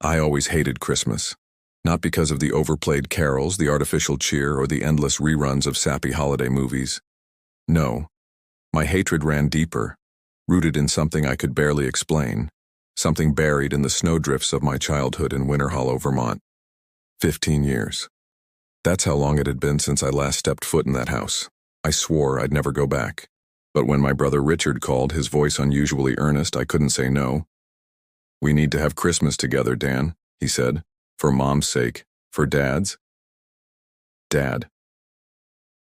I always hated Christmas. Not because of the overplayed carols, the artificial cheer, or the endless reruns of sappy holiday movies. No. My hatred ran deeper, rooted in something I could barely explain, something buried in the snowdrifts of my childhood in Winter Hollow, Vermont. 15 years. That's how long it had been since I last stepped foot in that house. I swore I'd never go back. But when my brother Richard called, his voice unusually earnest, I couldn't say no. "We need to have Christmas together, Dan," he said. "For Mom's sake. For Dad's." Dad.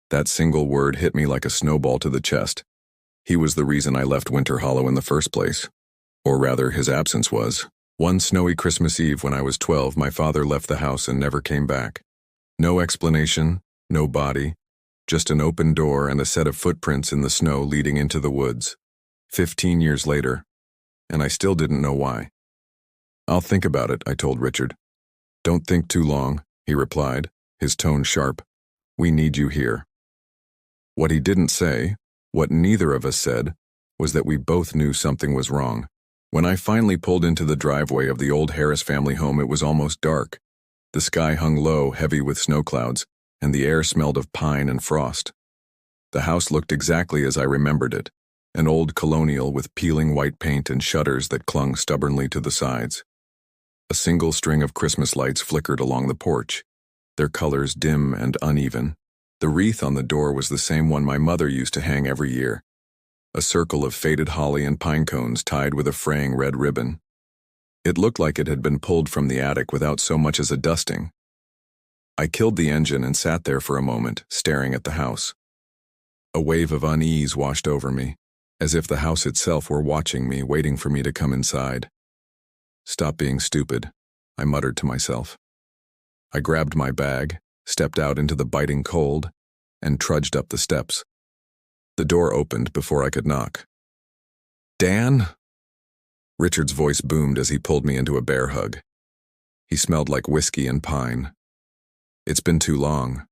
That single word hit me like a snowball to the chest. He was the reason I left Winter Hollow in the first place. Or rather, his absence was. One snowy Christmas Eve when I was 12, my father left the house and never came back. No explanation, no body, just an open door and a set of footprints in the snow leading into the woods. 15 years later, and I still didn't know why. "I'll think about it," I told Richard. "Don't think too long," he replied, his tone sharp. "We need you here." What he didn't say, what neither of us said, was that we both knew something was wrong. When I finally pulled into the driveway of the old Harris family home, it was almost dark. The sky hung low, heavy with snow clouds, and the air smelled of pine and frost. The house looked exactly as I remembered it, an old colonial with peeling white paint and shutters that clung stubbornly to the sides. A single string of Christmas lights flickered along the porch, their colors dim and uneven. The wreath on the door was the same one my mother used to hang every year, a circle of faded holly and pine cones tied with a fraying red ribbon. It looked like it had been pulled from the attic without so much as a dusting. I killed the engine and sat there for a moment, staring at the house. A wave of unease washed over me, as if the house itself were watching me, waiting for me to come inside. "Stop being stupid," I muttered to myself. I grabbed my bag, stepped out into the biting cold, and trudged up the steps. The door opened before I could knock. "Dan?" Richard's voice boomed as he pulled me into a bear hug. He smelled like whiskey and pine. "It's been too long."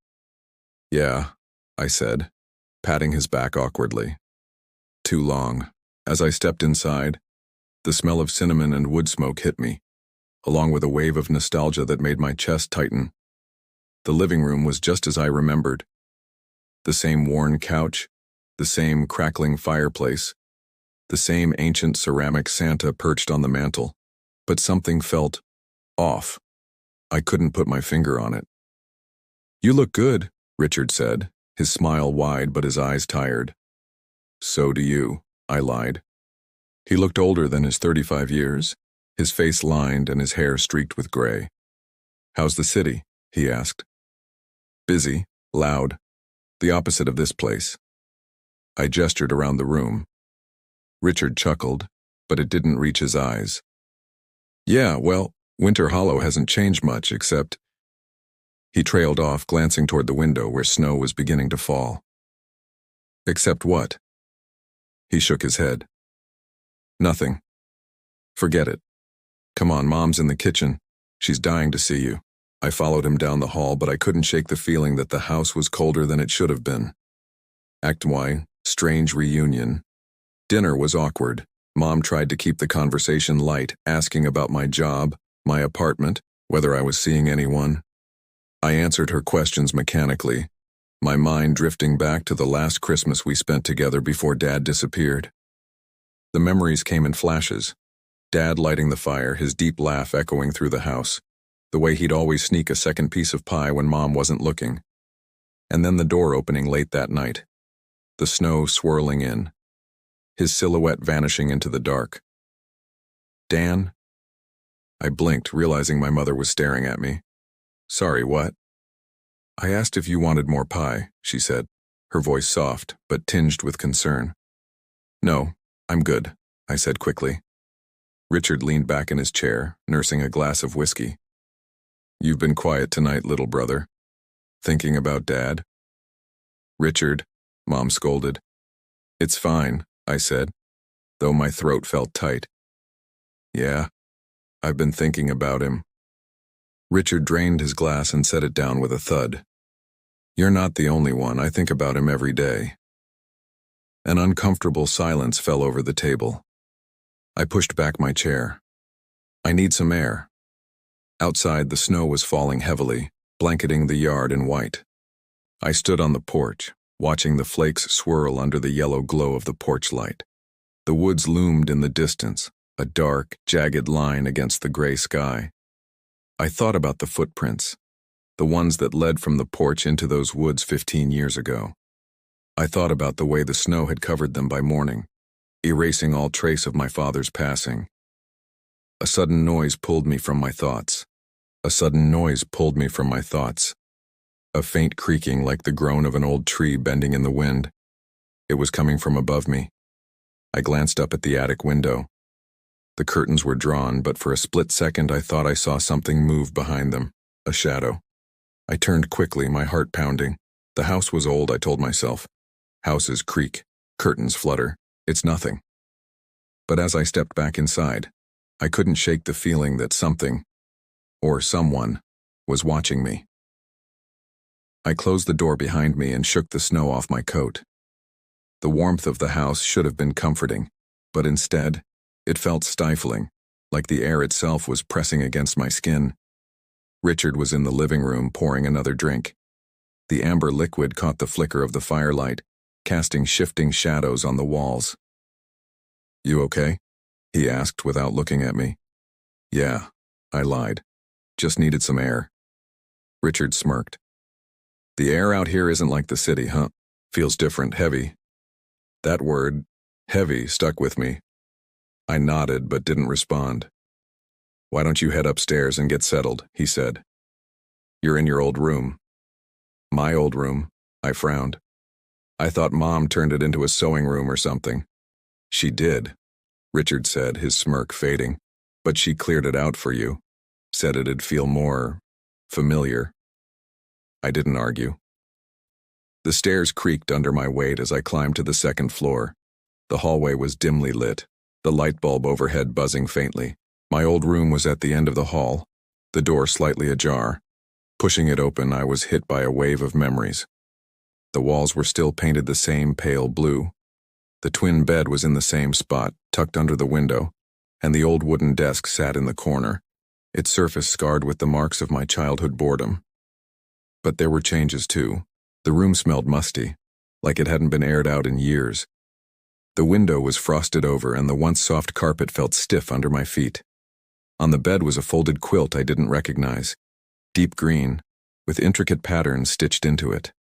"Yeah," I said, patting his back awkwardly. "Too long." As I stepped inside, the smell of cinnamon and wood smoke hit me, along with a wave of nostalgia that made my chest tighten. The living room was just as I remembered. The same worn couch, the same crackling fireplace, the same ancient ceramic Santa perched on the mantel, but something felt off. I couldn't put my finger on it. "You look good," Richard said, his smile wide but his eyes tired. "So do you," I lied. He looked older than his 35 years, his face lined and his hair streaked with gray. "How's the city?" he asked. "Busy, loud, the opposite of this place." I gestured around the room. Richard chuckled, but it didn't reach his eyes. "Yeah, well, Winter Hollow hasn't changed much, except—" He trailed off, glancing toward the window where snow was beginning to fall. "Except what?" He shook his head. "Nothing. Forget it. Come on, Mom's in the kitchen. She's dying to see you." I followed him down the hall, but I couldn't shake the feeling that the house was colder than it should have been. Act 1, strange reunion. Dinner was awkward. Mom tried to keep the conversation light, asking about my job, my apartment, whether I was seeing anyone. I answered her questions mechanically, my mind drifting back to the last Christmas we spent together before Dad disappeared. The memories came in flashes. Dad lighting the fire, his deep laugh echoing through the house, the way he'd always sneak a second piece of pie when Mom wasn't looking. And then the door opening late that night, the snow swirling in, his silhouette vanishing into the dark. "Dan?" I blinked, realizing my mother was staring at me. "Sorry, what?" "I asked if you wanted more pie," she said, her voice soft, but tinged with concern. "No, I'm good," I said quickly. Richard leaned back in his chair, nursing a glass of whiskey. "You've been quiet tonight, little brother. Thinking about Dad?" "Richard," Mom scolded. "It's fine," I said, though my throat felt tight. "Yeah, I've been thinking about him." Richard drained his glass and set it down with a thud. "You're not the only one. I think about him every day." An uncomfortable silence fell over the table. I pushed back my chair. "I need some air." Outside, the snow was falling heavily, blanketing the yard in white. I stood on the porch, watching the flakes swirl under the yellow glow of the porch light. The woods loomed in the distance, a dark, jagged line against the gray sky. I thought about the footprints, the ones that led from the porch into those woods 15 years ago. I thought about the way the snow had covered them by morning, erasing all trace of my father's passing. A sudden noise pulled me from my thoughts. A sudden noise pulled me from my thoughts. A faint creaking like the groan of an old tree bending in the wind. It was coming from above me. I glanced up at the attic window. The curtains were drawn, but for a split second I thought I saw something move behind them, a shadow. I turned quickly, my heart pounding. The house was old, I told myself. Houses creak, curtains flutter, it's nothing. But as I stepped back inside, I couldn't shake the feeling that something, or someone, was watching me. I closed the door behind me and shook the snow off my coat. The warmth of the house should have been comforting, but instead, it felt stifling, like the air itself was pressing against my skin. Richard was in the living room pouring another drink. The amber liquid caught the flicker of the firelight, casting shifting shadows on the walls. "You okay?" he asked without looking at me. "Yeah," I lied. "Just needed some air." Richard smirked. "The air out here isn't like the city, huh? Feels different, heavy." That word, heavy, stuck with me. I nodded but didn't respond. "Why don't you head upstairs and get settled?" he said. "You're in your old room." "My old room?" I frowned. "I thought Mom turned it into a sewing room or something." "She did," Richard said, his smirk fading. "But she cleared it out for you. Said it'd feel more familiar." I didn't argue. The stairs creaked under my weight as I climbed to the second floor. The hallway was dimly lit, the light bulb overhead buzzing faintly. My old room was at the end of the hall, the door slightly ajar. Pushing it open, I was hit by a wave of memories. The walls were still painted the same pale blue. The twin bed was in the same spot, tucked under the window, and the old wooden desk sat in the corner, its surface scarred with the marks of my childhood boredom. But there were changes too. The room smelled musty, like it hadn't been aired out in years. The window was frosted over and the once soft carpet felt stiff under my feet. On the bed was a folded quilt I didn't recognize, deep green, with intricate patterns stitched into it.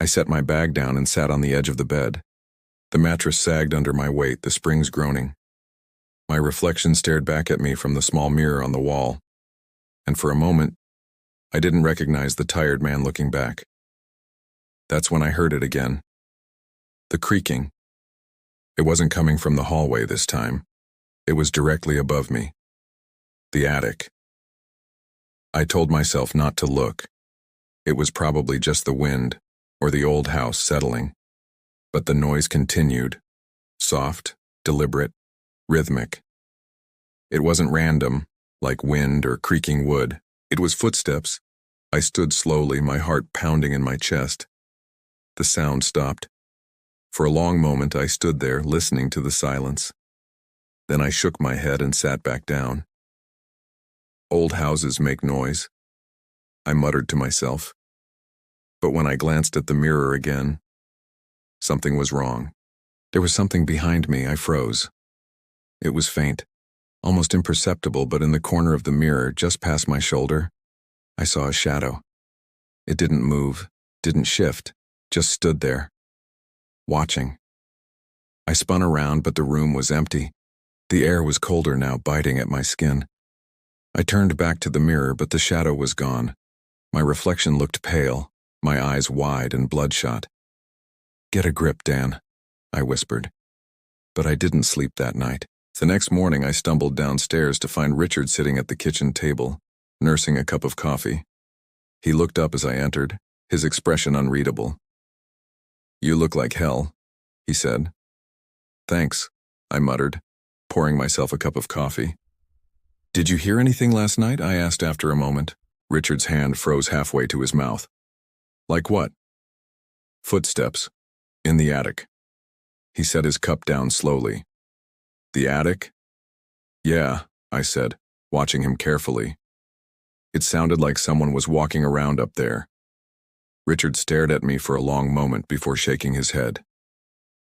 I set my bag down and sat on the edge of the bed. The mattress sagged under my weight, the springs groaning. My reflection stared back at me from the small mirror on the wall, and for a moment, I didn't recognize the tired man looking back. That's when I heard it again. The creaking. It wasn't coming from the hallway this time. It was directly above me. The attic. I told myself not to look. It was probably just the wind, or the old house settling. But the noise continued. Soft, deliberate, rhythmic. It wasn't random, like wind or creaking wood. It was footsteps. I stood slowly, my heart pounding in my chest. The sound stopped. For a long moment I stood there, listening to the silence. Then I shook my head and sat back down. Old houses make noise, I muttered to myself. But when I glanced at the mirror again, something was wrong. There was something behind me. I froze. It was faint, almost imperceptible, but in the corner of the mirror, just past my shoulder, I saw a shadow. It didn't move, didn't shift, just stood there, watching. I spun around, but the room was empty. The air was colder now, biting at my skin. I turned back to the mirror, but the shadow was gone. My reflection looked pale, my eyes wide and bloodshot. "Get a grip, Dan," I whispered. But I didn't sleep that night. The next morning I stumbled downstairs to find Richard sitting at the kitchen table, nursing a cup of coffee. He looked up as I entered, his expression unreadable. "You look like hell," he said. "Thanks," I muttered, pouring myself a cup of coffee. "Did you hear anything last night?" I asked after a moment. Richard's hand froze halfway to his mouth. "Like what?" "Footsteps. In the attic." He set his cup down slowly. "The attic?" "Yeah," I said, watching him carefully. It sounded like someone was walking around up there. Richard stared at me for a long moment before shaking his head.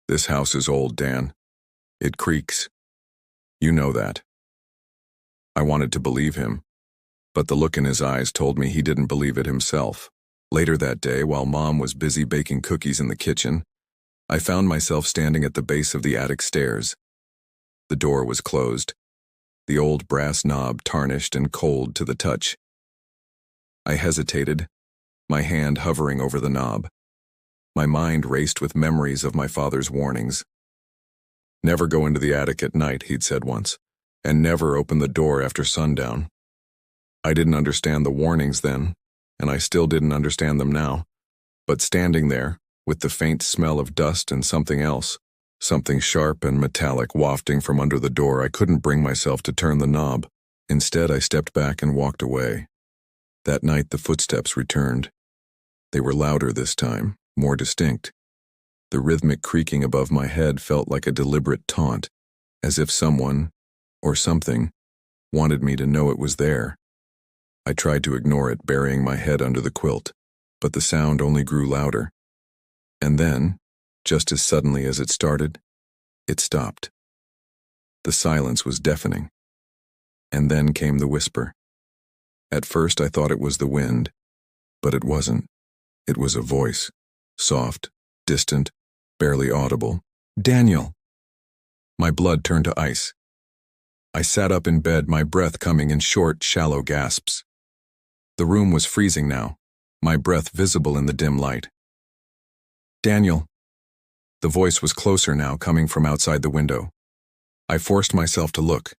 This house is old, Dan. It creaks. You know that. I wanted to believe him, but the look in his eyes told me he didn't believe it himself. Later that day, while Mom was busy baking cookies in the kitchen, I found myself standing at the base of the attic stairs. The door was closed, the old brass knob tarnished and cold to the touch. I hesitated, my hand hovering over the knob. My mind raced with memories of my father's warnings. Never go into the attic at night, he'd said once, and never open the door after sundown. I didn't understand the warnings then, and I still didn't understand them now. But standing there, with the faint smell of dust and something else, something sharp and metallic wafting from under the door, I couldn't bring myself to turn the knob. Instead, I stepped back and walked away. That night, the footsteps returned. They were louder this time, more distinct. The rhythmic creaking above my head felt like a deliberate taunt, as if someone, or something, wanted me to know it was there. I tried to ignore it, burying my head under the quilt, but the sound only grew louder. And then, just as suddenly as it started, it stopped. The silence was deafening. And then came the whisper. At first I thought it was the wind, but it wasn't. It was a voice, soft, distant, barely audible. Daniel! My blood turned to ice. I sat up in bed, my breath coming in short, shallow gasps. The room was freezing now, my breath visible in the dim light. Daniel! The voice was closer now, coming from outside the window. I forced myself to look.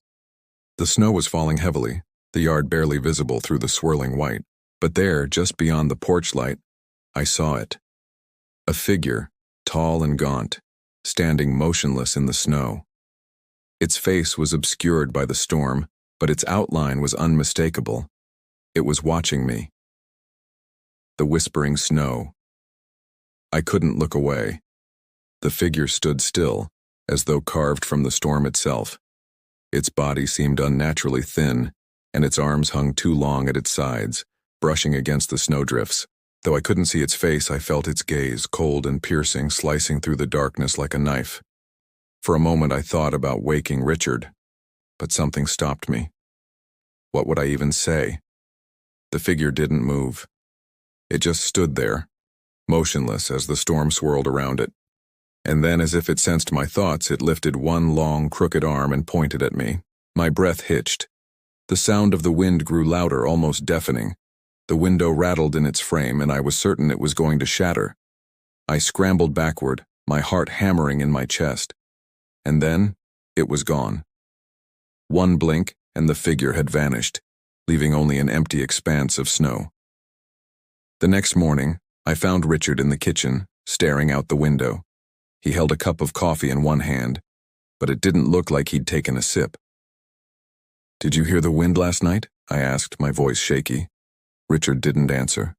The snow was falling heavily, the yard barely visible through the swirling white. But there, just beyond the porch light, I saw it. A figure, tall and gaunt, standing motionless in the snow. Its face was obscured by the storm, but its outline was unmistakable. It was watching me. The whispering snow. I couldn't look away. The figure stood still, as though carved from the storm itself. Its body seemed unnaturally thin, and its arms hung too long at its sides, brushing against the snowdrifts. Though I couldn't see its face, I felt its gaze, cold and piercing, slicing through the darkness like a knife. For a moment I thought about waking Richard, but something stopped me. What would I even say? The figure didn't move. It just stood there, motionless as the storm swirled around it. And then, as if it sensed my thoughts, it lifted one long, crooked arm and pointed at me. My breath hitched. The sound of the wind grew louder, almost deafening. The window rattled in its frame, and I was certain it was going to shatter. I scrambled backward, my heart hammering in my chest. And then, it was gone. One blink, and the figure had vanished, leaving only an empty expanse of snow. The next morning, I found Richard in the kitchen, staring out the window. He held a cup of coffee in one hand, but it didn't look like he'd taken a sip. "Did you hear the wind last night?" I asked, my voice shaky. Richard didn't answer.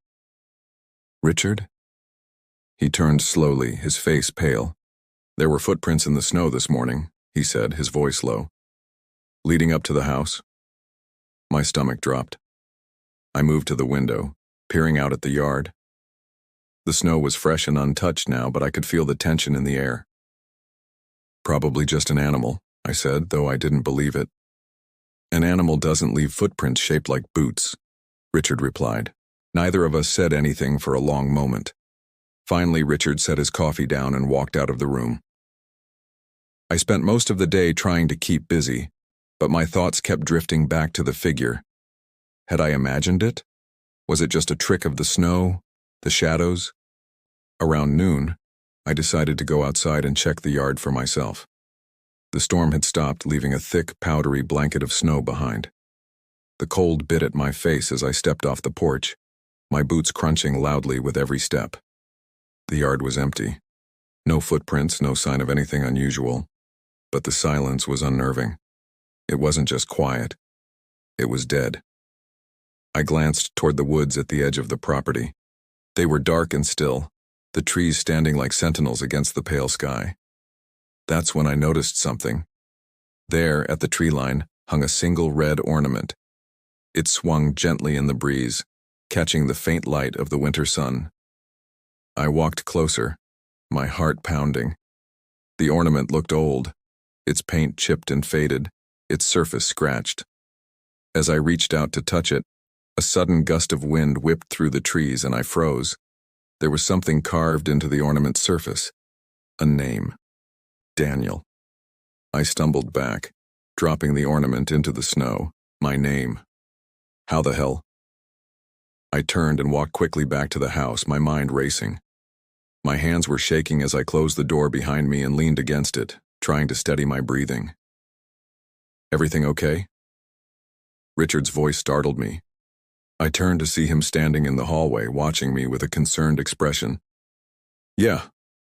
"Richard?" He turned slowly, his face pale. "There were footprints in the snow this morning," he said, his voice low. "Leading up to the house." My stomach dropped. I moved to the window, peering out at the yard. The snow was fresh and untouched now, but I could feel the tension in the air. "Probably just an animal," I said, though I didn't believe it. "An animal doesn't leave footprints shaped like boots," Richard replied. Neither of us said anything for a long moment. Finally, Richard set his coffee down and walked out of the room. I spent most of the day trying to keep busy, but my thoughts kept drifting back to the figure. Had I imagined it? Was it just a trick of the snow, the shadows? Around noon, I decided to go outside and check the yard for myself. The storm had stopped, leaving a thick, powdery blanket of snow behind. The cold bit at my face as I stepped off the porch, my boots crunching loudly with every step. The yard was empty. No footprints, no sign of anything unusual. But the silence was unnerving. It wasn't just quiet. It was dead. I glanced toward the woods at the edge of the property. They were dark and still, the trees standing like sentinels against the pale sky. That's when I noticed something. There, at the tree line, hung a single red ornament. It swung gently in the breeze, catching the faint light of the winter sun. I walked closer, my heart pounding. The ornament looked old, its paint chipped and faded, its surface scratched. As I reached out to touch it, a sudden gust of wind whipped through the trees and I froze. There was something carved into the ornament's surface. A name. Daniel. I stumbled back, dropping the ornament into the snow. My name. How the hell? I turned and walked quickly back to the house, my mind racing. My hands were shaking as I closed the door behind me and leaned against it, trying to steady my breathing. Everything okay? Richard's voice startled me. I turned to see him standing in the hallway, watching me with a concerned expression. Yeah,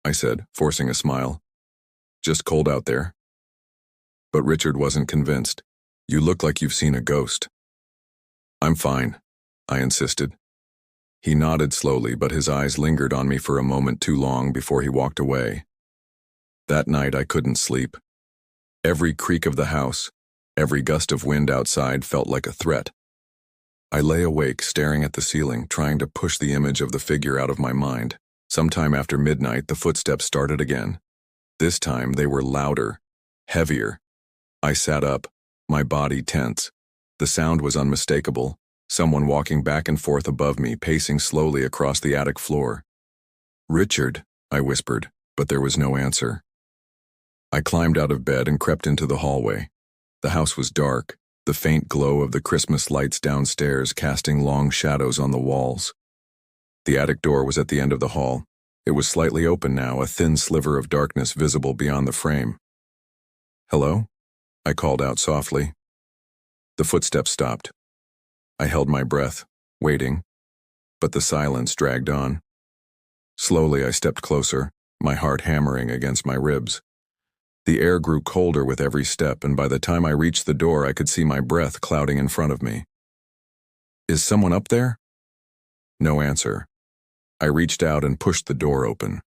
I said, forcing a smile. Just cold out there. But Richard wasn't convinced. You look like you've seen a ghost. I'm fine, I insisted. He nodded slowly, but his eyes lingered on me for a moment too long before he walked away. That night I couldn't sleep. Every creak of the house, every gust of wind outside felt like a threat. I lay awake, staring at the ceiling, trying to push the image of the figure out of my mind. Sometime after midnight, the footsteps started again. This time they were louder, heavier. I sat up, my body tense. The sound was unmistakable. Someone walking back and forth above me, pacing slowly across the attic floor. Richard, I whispered, but there was no answer. I climbed out of bed and crept into the hallway. The house was dark, the faint glow of the Christmas lights downstairs casting long shadows on the walls. The attic door was at the end of the hall. It was slightly open now, a thin sliver of darkness visible beyond the frame. Hello? I called out softly. The footsteps stopped. I held my breath, waiting, but the silence dragged on. Slowly I stepped closer, my heart hammering against my ribs. The air grew colder with every step, and by the time I reached the door I could see my breath clouding in front of me. Is someone up there? No answer. I reached out and pushed the door open.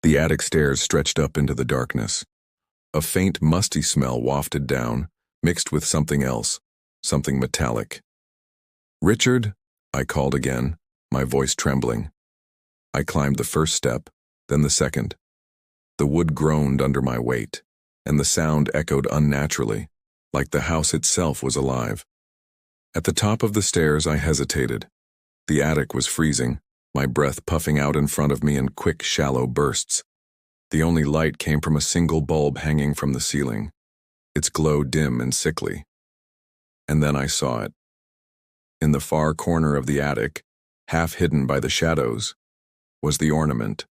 The attic stairs stretched up into the darkness. A faint, musty smell wafted down, mixed with something else, something metallic. Richard, I called again, my voice trembling. I climbed the first step, then the second. The wood groaned under my weight, and the sound echoed unnaturally, like the house itself was alive. At the top of the stairs I hesitated. The attic was freezing, my breath puffing out in front of me in quick, shallow bursts. The only light came from a single bulb hanging from the ceiling, its glow dim and sickly. And then I saw it. In the far corner of the attic, half hidden by the shadows, was the ornament.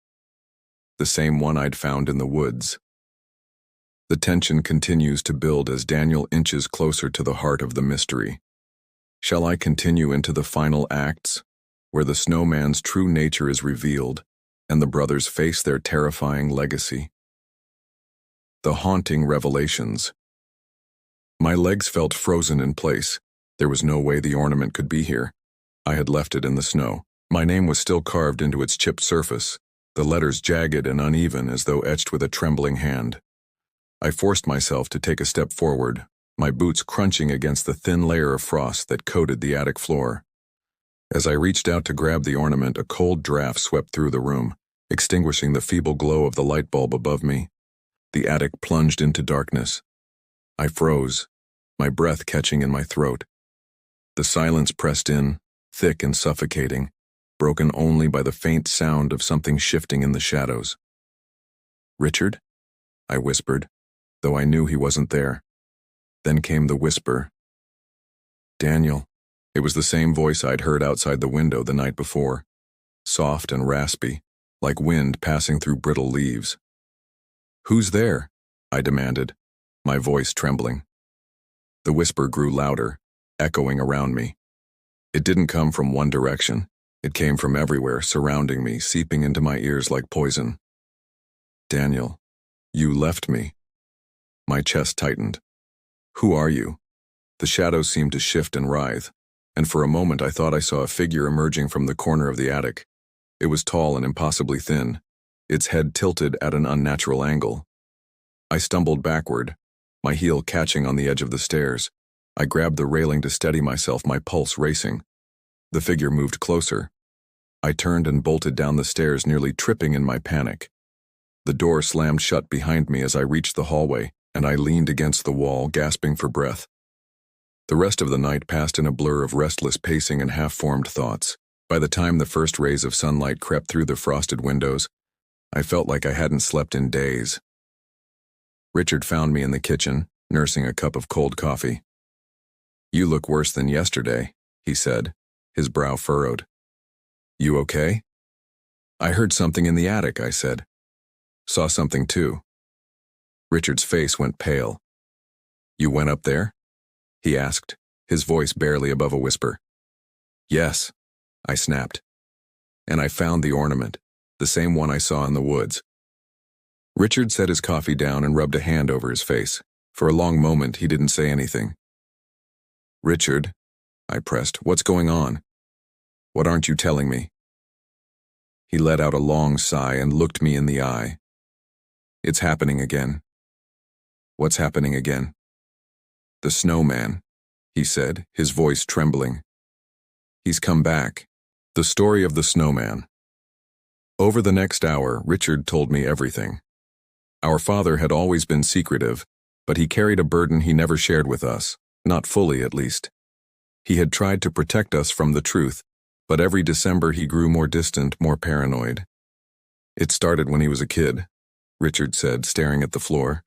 The same one I'd found in the woods. The tension continues to build as Daniel inches closer to the heart of the mystery. Shall I continue into the final acts, where the snowman's true nature is revealed, and the brothers face their terrifying legacy? The haunting revelations. My legs felt frozen in place. There was no way the ornament could be here. I had left it in the snow. My name was still carved into its chipped surface, the letters jagged and uneven as though etched with a trembling hand. I forced myself to take a step forward, my boots crunching against the thin layer of frost that coated the attic floor. As I reached out to grab the ornament, a cold draft swept through the room, extinguishing the feeble glow of the light bulb above me. The attic plunged into darkness. I froze, my breath catching in my throat. The silence pressed in, thick and suffocating, broken only by the faint sound of something shifting in the shadows. Richard? I whispered, though I knew he wasn't there. Then came the whisper. Daniel. It was the same voice I'd heard outside the window the night before, soft and raspy, like wind passing through brittle leaves. Who's there? I demanded, my voice trembling. The whisper grew louder, echoing around me. It didn't come from one direction. It came from everywhere, surrounding me, seeping into my ears like poison. Daniel, you left me. My chest tightened. Who are you? The shadows seemed to shift and writhe, and for a moment I thought I saw a figure emerging from the corner of the attic. It was tall and impossibly thin, its head tilted at an unnatural angle. I stumbled backward, my heel catching on the edge of the stairs. I grabbed the railing to steady myself, my pulse racing. The figure moved closer. I turned and bolted down the stairs, nearly tripping in my panic. The door slammed shut behind me as I reached the hallway, and I leaned against the wall, gasping for breath. The rest of the night passed in a blur of restless pacing and half-formed thoughts. By the time the first rays of sunlight crept through the frosted windows, I felt like I hadn't slept in days. Richard found me in the kitchen, nursing a cup of cold coffee. "You look worse than yesterday," he said, his brow furrowed. "You okay?" "I heard something in the attic," I said. "Saw something too." Richard's face went pale. "You went up there?" he asked, his voice barely above a whisper. "Yes," I snapped. "And I found the ornament, the same one I saw in the woods." Richard set his coffee down and rubbed a hand over his face. For a long moment, he didn't say anything. "Richard," I pressed, "what's going on? What aren't you telling me?" He let out a long sigh and looked me in the eye. "It's happening again." "What's happening again?" "The snowman," he said, his voice trembling. "He's come back." The story of the snowman. Over the next hour, Richard told me everything. Our father had always been secretive, but he carried a burden he never shared with us, not fully at least. He had tried to protect us from the truth, but every December he grew more distant, more paranoid. "It started when he was a kid," Richard said, staring at the floor.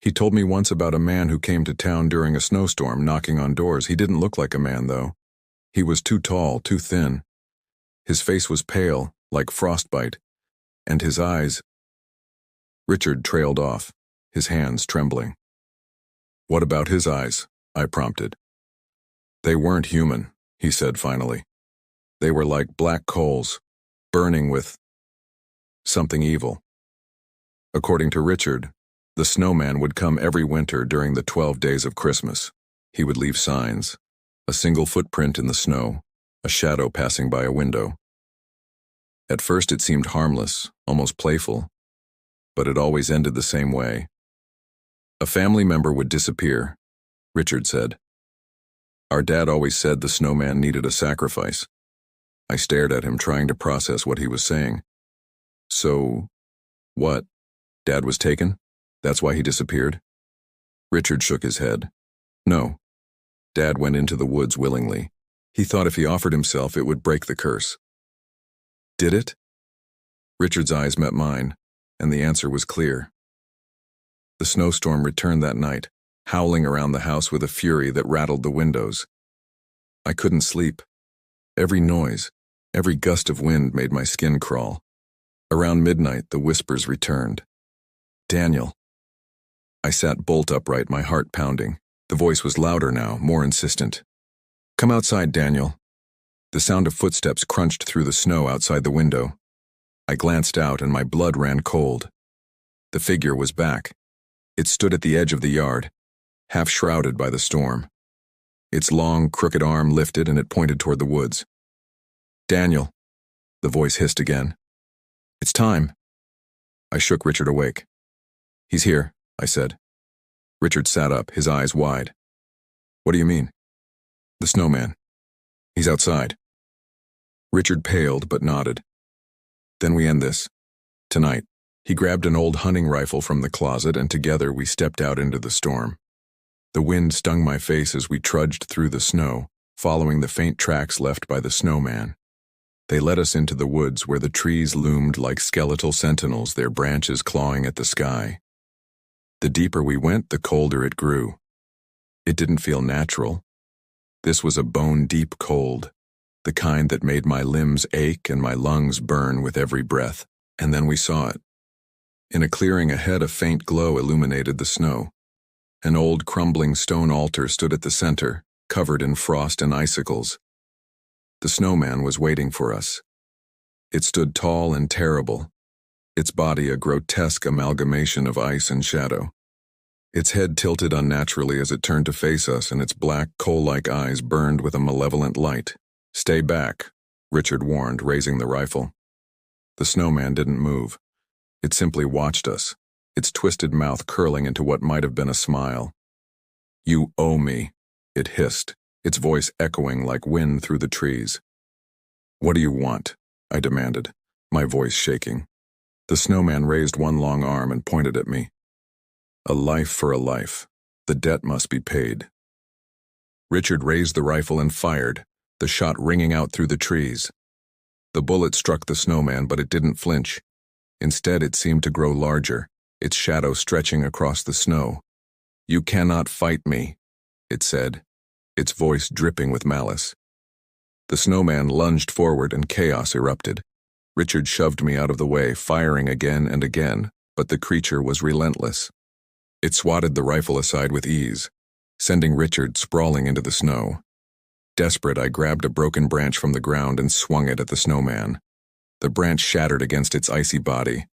"He told me once about a man who came to town during a snowstorm, knocking on doors. He didn't look like a man, though. He was too tall, too thin. His face was pale, like frostbite, and his eyes—" Richard trailed off, his hands trembling. "What about his eyes?" I prompted. "They weren't human," he said finally. "They were like black coals, burning with something evil." According to Richard, the snowman would come every winter during the 12 days of Christmas. He would leave signs, a single footprint in the snow, a shadow passing by a window. At first it seemed harmless, almost playful, but it always ended the same way. A family member would disappear, Richard said. Our dad always said the snowman needed a sacrifice. I stared at him, trying to process what he was saying. "So, what? Dad was taken? That's why he disappeared?" Richard shook his head. "No. Dad went into the woods willingly. He thought if he offered himself, it would break the curse." "Did it?" Richard's eyes met mine, and the answer was clear. The snowstorm returned that night, howling around the house with a fury that rattled the windows. I couldn't sleep. Every noise, every gust of wind made my skin crawl. Around midnight, the whispers returned. "Daniel." I sat bolt upright, my heart pounding. The voice was louder now, more insistent. "Come outside, Daniel." The sound of footsteps crunched through the snow outside the window. I glanced out and my blood ran cold. The figure was back. It stood at the edge of the yard, half shrouded by the storm. Its long, crooked arm lifted and it pointed toward the woods. "Daniel," the voice hissed again. "It's time." I shook Richard awake. "He's here," I said. Richard sat up, his eyes wide. "What do you mean?" "The snowman. He's outside." Richard paled but nodded. "Then we end this. Tonight." He grabbed an old hunting rifle from the closet and together we stepped out into the storm. The wind stung my face as we trudged through the snow, following the faint tracks left by the snowman. They led us into the woods where the trees loomed like skeletal sentinels, their branches clawing at the sky. The deeper we went, the colder it grew. It didn't feel natural. This was a bone-deep cold, the kind that made my limbs ache and my lungs burn with every breath. And then we saw it. In a clearing ahead, a faint glow illuminated the snow. An old crumbling stone altar stood at the center, covered in frost and icicles. The snowman was waiting for us. It stood tall and terrible, its body a grotesque amalgamation of ice and shadow. Its head tilted unnaturally as it turned to face us, and its black, coal-like eyes burned with a malevolent light. "Stay back," Richard warned, raising the rifle. The snowman didn't move. It simply watched us, its twisted mouth curling into what might have been a smile. "You owe me," It hissed, its voice echoing like wind through the trees. "What do you want?" I demanded, my voice shaking. The snowman raised one long arm and pointed at me. "A life for a life. The debt must be paid." Richard raised the rifle and fired, the shot ringing out through the trees. The bullet struck the snowman, but it didn't flinch. Instead, it seemed to grow larger, its shadow stretching across the snow. "You cannot fight me," it said, its voice dripping with malice. The snowman lunged forward and chaos erupted. Richard shoved me out of the way, firing again and again, but the creature was relentless. It swatted the rifle aside with ease, sending Richard sprawling into the snow. Desperate, I grabbed a broken branch from the ground and swung it at the snowman. The branch shattered against its icy body,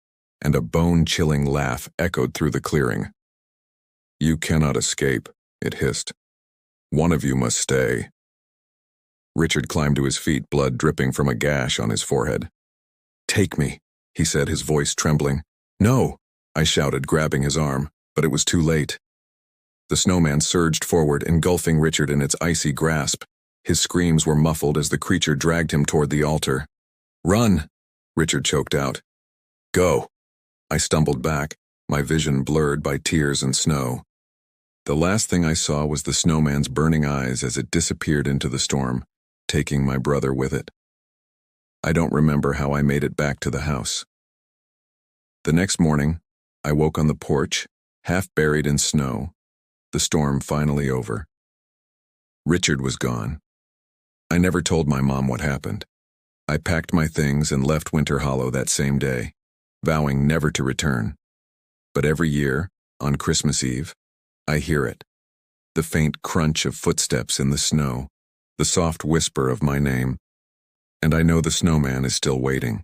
and a bone-chilling laugh echoed through the clearing. "You cannot escape," it hissed. "One of you must stay." Richard climbed to his feet, blood dripping from a gash on his forehead. "Take me," he said, his voice trembling. "No," I shouted, grabbing his arm, but it was too late. The snowman surged forward, engulfing Richard in its icy grasp. His screams were muffled as the creature dragged him toward the altar. "Run!" Richard choked out. "Go!" I stumbled back, my vision blurred by tears and snow. The last thing I saw was the snowman's burning eyes as it disappeared into the storm, taking my brother with it. I don't remember how I made it back to the house. The next morning, I woke on the porch, half buried in snow, the storm finally over. Richard was gone. I never told my mom what happened. I packed my things and left Winter Hollow that same day, vowing never to return. But every year, on Christmas Eve, I hear it. The faint crunch of footsteps in the snow, the soft whisper of my name. And I know the snowman is still waiting.